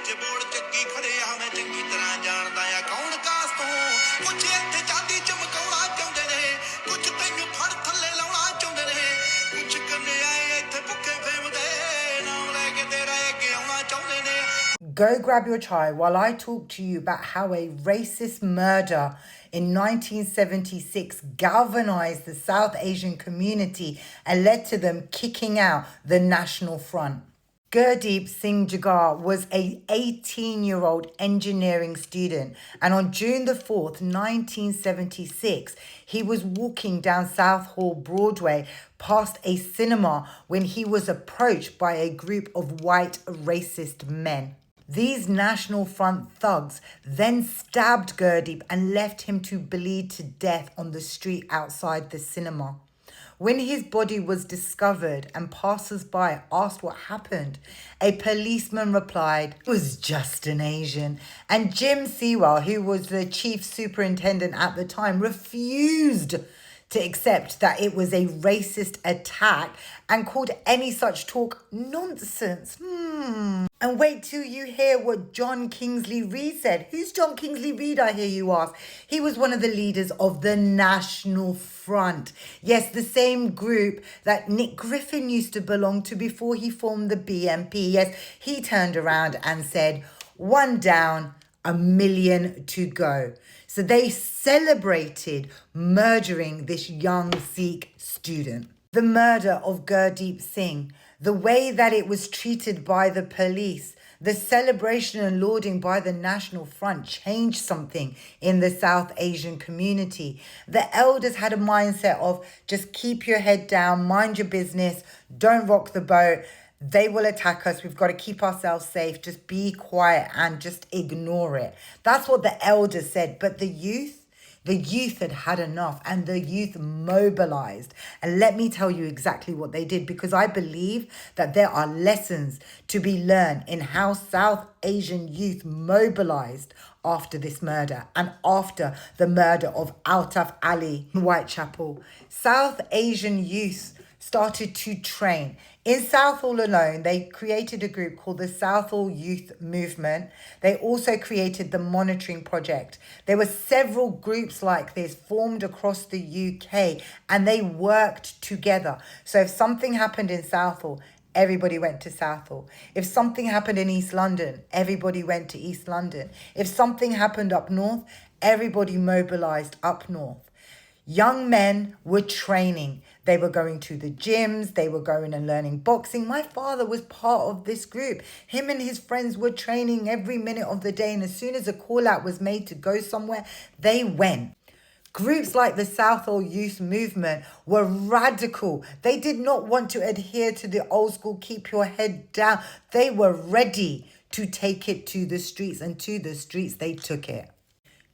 ਵਿੱਚ ਬੋਲ ਚੱਕੀ ਖੜਿਆ ਮੈਂ ਚੰਗੀ ਤਰ੍ਹਾਂ ਜਾਣਦਾ ਆ ਕੌਣ ਕਾਸ ਤੋਂ ਕੁਝ ਇੱਥੇ ਚਾਂਦੀ ਚਮਕਾਉਣਾ ਚਾਹੁੰਦੇ ਨੇ ਕੁਝ ਤੈਨੂੰ ਫੜ ਥੱਲੇ ਲਾਉਣਾ ਚਾਹੁੰਦੇ ਨੇ ਕੁਝ ਕੰਨੇ ਆਏ ਇੱਥੇ ਭੁੱਖੇ ਫੇਮਦੇ ਨਾਮ ਲੈ ਕੇ ਤੇਰਾ ਅੱਗੇ ਆਉਣਾ ਚਾਹੁੰਦੇ ਨੇ Go grab your chai while I talk to you about how a racist murder in 1976 galvanized the South Asian community and led to them kicking out the National Front. Gurdip Singh Chaggar was an 18-year-old engineering student, and on June the 4th, 1976, he was walking down Southall Broadway past a cinema when he was approached by a group of white racist men. These National Front thugs then stabbed Gurdip and left him to bleed to death on the street outside the cinema. When his body was discovered and passers-by asked what happened, a policeman replied, "It was just an Asian." And Jim Sewell, who was the chief superintendent at the time, refused to accept that it was a racist attack and called any such talk nonsense. And wait till you hear what John Kingsley Reid said. Who's John Kingsley Reid, I hear you ask? He was one of the leaders of the National Front. Yes, the same group that Nick Griffin used to belong to before he formed the BNP. Yes, he turned around and said, "One down, a million to go." So they celebrated murdering this young Sikh student. The murder of Gurdip Singh, the way that it was treated by the police, the celebration and lauding by the National Front changed something in the South Asian community. The elders had a mindset of just keep your head down, mind your business, don't rock the boat. They will attack us. We've got to keep ourselves safe. Just be quiet and just ignore it. That's what the elders said. But the youth had had enough, and the youth mobilized. And let me tell you exactly what they did, because I believe that there are lessons to be learned in how South Asian youth mobilized after this murder and after the murder of Altaf Ali in Whitechapel. South Asian youth started to train. In Southall alone, they created a group called the Southall Youth Movement. They also created the Monitoring Project. There were several groups like this formed across the UK, and they worked together. So if something happened in Southall, everybody went to Southall. If something happened in East London, everybody went to East London. If something happened up north, everybody mobilised up north. Young men were training. They were going to the gyms. They were going and learning boxing. My father was part of this group. Him and his friends were training every minute of the day. And as soon as a call out was made to go somewhere, they went. Groups like the Southall Youth Movement were radical. They did not want to adhere to the old school, keep your head down. They were ready to take it to the streets, and to the streets they took it.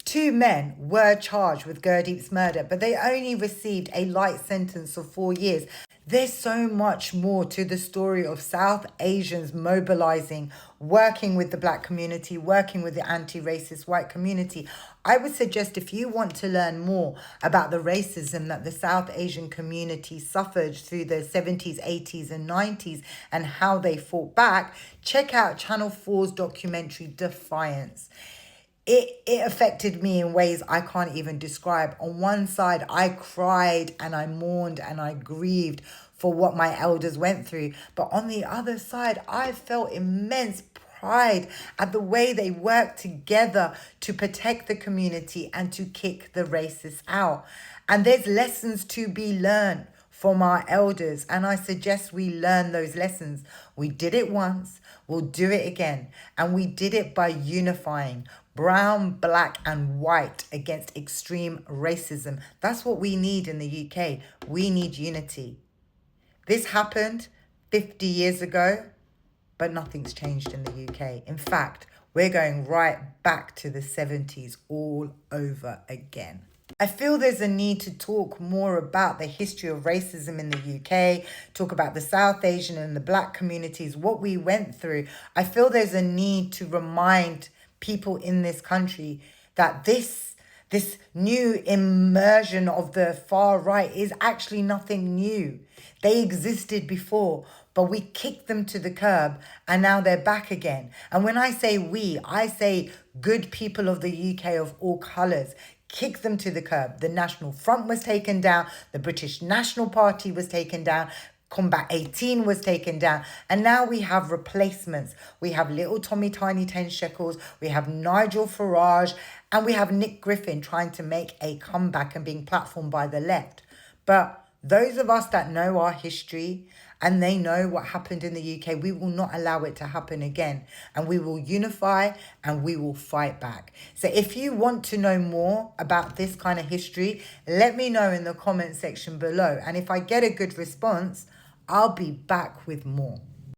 2 men were charged with Gurdip's murder, but they only received a light sentence of 4 years. There's so much more to the story of South Asians mobilizing, working with the black community, working with the anti-racist white community. I would suggest, if you want to learn more about the racism that the South Asian community suffered through the 70s, 80s and 90s and how they fought back, check out Channel 4's documentary Defiance. It affected me in ways I can't even describe. On one side, I cried and I mourned and I grieved for what my elders went through. But on the other side, I felt immense pride at the way they worked together to protect the community and to kick the racists out. And there's lessons to be learned from our elders, and I suggest we learn those lessons. We did it once, we'll do it again, and we did it by unifying brown, black and white against extreme racism. That's what we need in the UK. We need unity. This happened 50 years ago, but nothing's changed in the UK. In fact, we're going right back to the 70s all over again. I feel there's a need to talk more about the history of racism in the UK, talk about the South Asian and the black communities, what we went through. I feel there's a need to remind people in this country that this new immersion of the far right is actually nothing new. They existed before, but we kicked them to the curb and now they're back again. And when I say we, I say good people of the UK of all colours. Kick them to the curb. The National Front was taken down. The British National Party was taken down. Combat 18 was taken down. And now we have replacements. We have little Tommy Tiny 10 Shekels. We have Nigel Farage. And we have Nick Griffin trying to make a comeback and being platformed by the left. But those of us that know our history and they know what happened in the UK, we will not allow it to happen again. And we will unify and we will fight back. So if you want to know more about this kind of history, let me know in the comment section below. And if I get a good response, I'll be back with more.